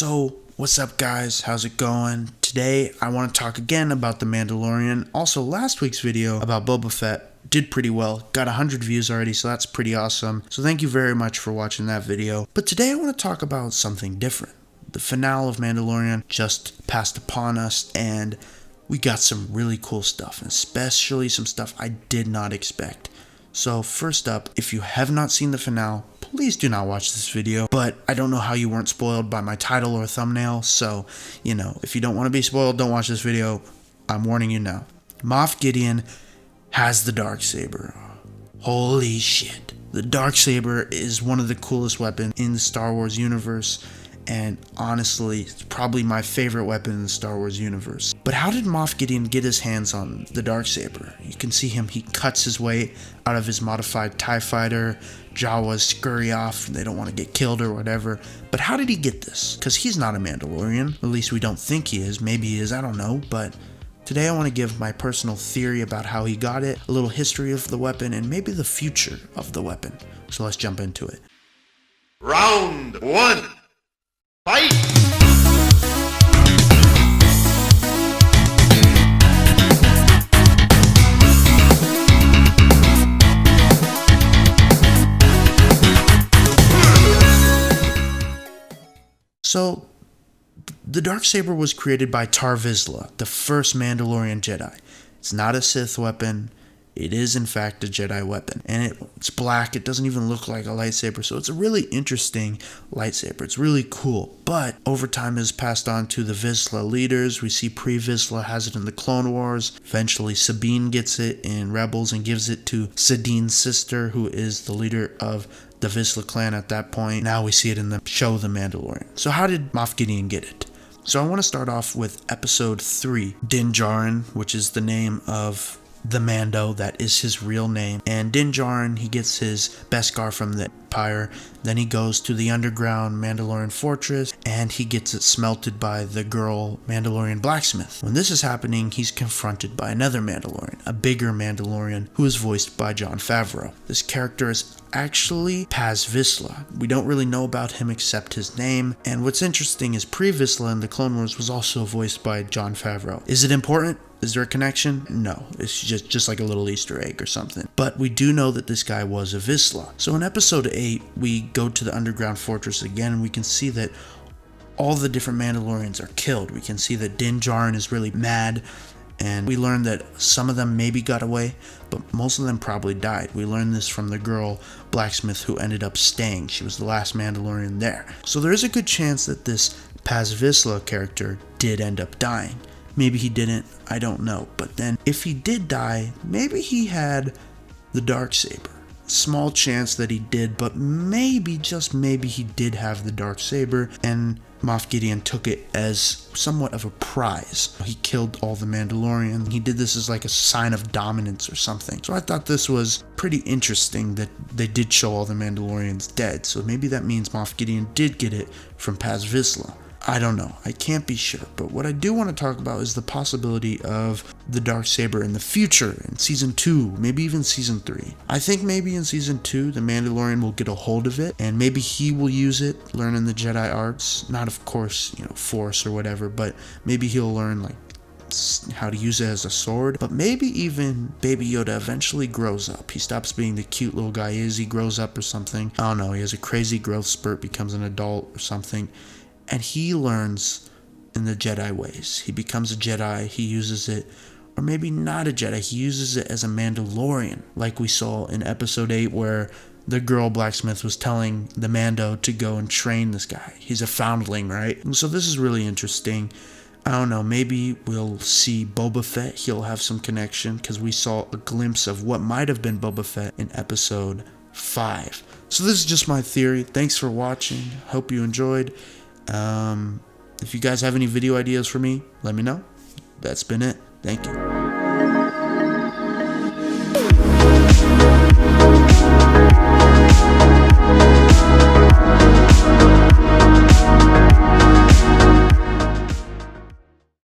So, what's up guys? How's it going? Today, I want to talk again about The Mandalorian. Also, last week's video about Boba Fett did pretty well. Got 100 views already, so that's pretty awesome. So thank you very much for watching that video. But today I want to talk about something different. The finale of Mandalorian just passed upon us, and we got some really cool stuff, especially some stuff I did not expect. So first up, if you have not seen the finale, please do not watch this video, but I don't know how you weren't spoiled by my title or thumbnail, so, if you don't want to be spoiled, don't watch this video. I'm warning you now. Moff Gideon has the Darksaber. Holy shit. The Darksaber is one of the coolest weapons in the Star Wars universe, and honestly, it's probably my favorite weapon in the Star Wars universe. But how did Moff Gideon get his hands on the Darksaber? You can see him, he cuts his way out of his modified TIE fighter. Jawas scurry off, they don't want to get killed or whatever. But how did he get this? Because he's not a Mandalorian, at least we don't think he is, maybe he is, I don't know. But today I want to give my personal theory about how he got it, a little history of the weapon, and maybe the future of the weapon. So let's jump into it. Round one. Fight! So, the Darksaber was created by Tar Vizsla, the first Mandalorian Jedi. It's not a Sith weapon. It is, in fact, a Jedi weapon. And it's black. It doesn't even look like a lightsaber. So it's a really interesting lightsaber. It's really cool. But over time it is passed on to the Vizsla leaders. We see Pre-Vizsla has it in the Clone Wars. Eventually Sabine gets it in Rebels and gives it to Sadine's sister, who is the leader of the Vizsla clan at that point. Now we see it in the show The Mandalorian. So how did Moff Gideon get it? So I want to start off with episode 3. Din Djarin, which is the name of the Mando, that is his real name. And Din Djarin, he gets his Beskar from the Empire. Then he goes to the underground Mandalorian fortress and he gets it smelted by the girl Mandalorian blacksmith. When this is happening, he's confronted by another Mandalorian, a bigger Mandalorian, who is voiced by Jon Favreau. This character is actually Mhz Vizsla. We don't really know about him except his name. And what's interesting is Pre-Vizsla in the Clone Wars was also voiced by Jon Favreau. Is it important? Is there a connection? No, it's just like a little Easter egg or something. But we do know that this guy was a Vizsla. So in episode 8, we go to the underground fortress again, and we can see that all the different Mandalorians are killed. We can see that Din Djarin is really mad, and we learn that some of them maybe got away, but most of them probably died. We learned this from the girl blacksmith who ended up staying. She was the last Mandalorian there. So there is a good chance that this Mhz Vizsla character did end up dying. Maybe he didn't, I don't know. But then if he did die, maybe he had the Darksaber. Small chance that he did, but maybe, just maybe, he did have the Darksaber, and Moff Gideon took it as somewhat of a prize. He killed all the Mandalorians. He did this as like a sign of dominance or something. So I thought this was pretty interesting that they did show all the Mandalorians dead. So maybe that means Moff Gideon did get it from Mhz Vizsla. I don't know. I can't be sure. But what I do want to talk about is the possibility of the Darksaber in the future, in Season 2, maybe even Season 3. I think maybe in Season 2, the Mandalorian will get a hold of it, and maybe he will use it, learning the Jedi arts. Not, of course, Force or whatever, but maybe he'll learn, how to use it as a sword. But maybe even Baby Yoda eventually grows up. He stops being the cute little guy he is. He grows up or something. I don't know. He has a crazy growth spurt, becomes an adult or something. And he learns in the Jedi ways. He becomes a Jedi, he uses it, or maybe not a Jedi, he uses it as a Mandalorian, like we saw in episode 8 where the girl blacksmith was telling the Mando to go and train this guy. He's a foundling, right? And so this is really interesting. I don't know, maybe we'll see Boba Fett, he'll have some connection, because we saw a glimpse of what might have been Boba Fett in episode 5. So this is just my theory. Thanks for watching, hope you enjoyed. If you guys have any video ideas for me, let me know. That's been it. Thank you.